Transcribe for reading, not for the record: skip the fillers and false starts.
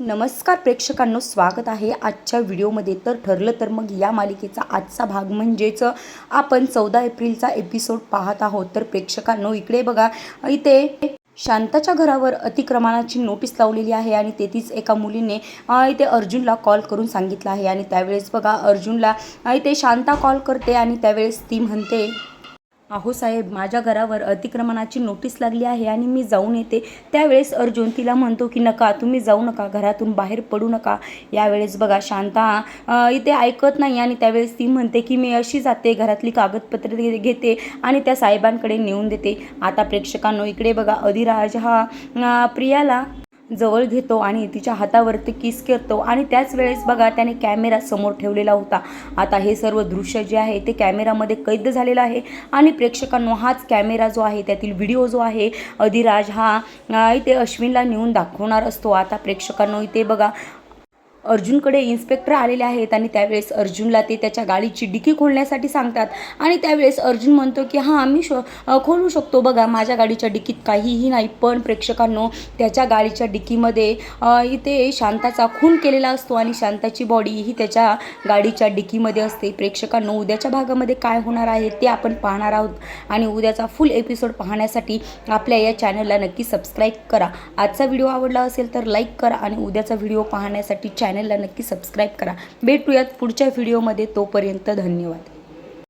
नमस्कार प्रेक्षकांनो, स्वागत आहे आजच्या व्हिडिओमध्ये। तर ठरलं तर मग या मालिकेचा आजचा भाग म्हणजेच आपण 14 एप्रिलचा एपिसोड पाहत आहोत। तर प्रेक्षकांनो इकडे बघा, इथे शांताच्या घरावर अतिक्रमणाची नोटीस लावलेली आहे आणि तेथील एका मुलीने इथे अर्जुनला कॉल करून सांगितलं आहे। आणि त्यावेळेस बघा अर्जुनला इथे शांता कॉल करते आणि त्यावेळेस ती म्हणते, अहो साहेब, माझ्या घरावर अतिक्रमणाची नोटीस लागली आहे आणि मी जाऊन येते। त्यावेळेस अर्जुन तिला म्हणतो की नका, तुम्ही जाऊ नका, घरातून बाहेर पडू नका। यावेळेस बघा शांता इथे ऐकत नाही आणि त्यावेळेस ती म्हणते की मी अशी जाते, घरातली कागदपत्रे घेते आणि त्या साहेबांकडे नेऊन देते। आता प्रेक्षकांनो इकडे बघा, अधिराज हा प्रियाला जवळ घेतो आणि तिच्या हातावरती किस करतो आणि त्याच वेळेस बघा त्याने कॅमेरा समोर ठेवलेला होता। आता हे सर्व दृश्य जे आहे ते कॅमेरामध्ये कैद झालेलं आहे आणि प्रेक्षकांनो हाच कॅमेरा जो आहे, त्यातील व्हिडिओ जो आहे, अधिराज हा इथे अश्विनला नेऊन दाखवणार असतो। आता प्रेक्षकांनो इथे बघा, अर्जुनकडे इन्स्पेक्टर आलेले आहेत आणि त्यावेळेस अर्जुनला ते त्याच्या गाडीची डिकी खोलण्यासाठी सांगतात आणि त्यावेळेस अर्जुन म्हणतो की हां मी खोलू शकतो, बघा माझ्या गाडीच्या डिकीत काहीही नाही। पण प्रेक्षकांनो त्याच्या गाडीच्या डिकीमध्ये इथे शांताचा खून केलेला असतो आणि शांताची बॉडी ही त्याच्या गाडीच्या डिकीमध्ये असते। प्रेक्षकांनो उद्याच्या भागामध्ये काय होणार आहे ते आपण पाहणार आहोत आणि उद्याचा फुल एपिसोड पाहण्यासाठी आपल्या या चॅनलला नक्की सबस्क्राईब करा। आजचा व्हिडिओ आवडला असेल तर लाईक करा आणि उद्याचा व्हिडिओ पाहण्यासाठी चॅनलला नक्की सबस्क्राईब करा। भेटूयात पुढच्या व्हिडिओमध्ये, तोपर्यंत धन्यवाद।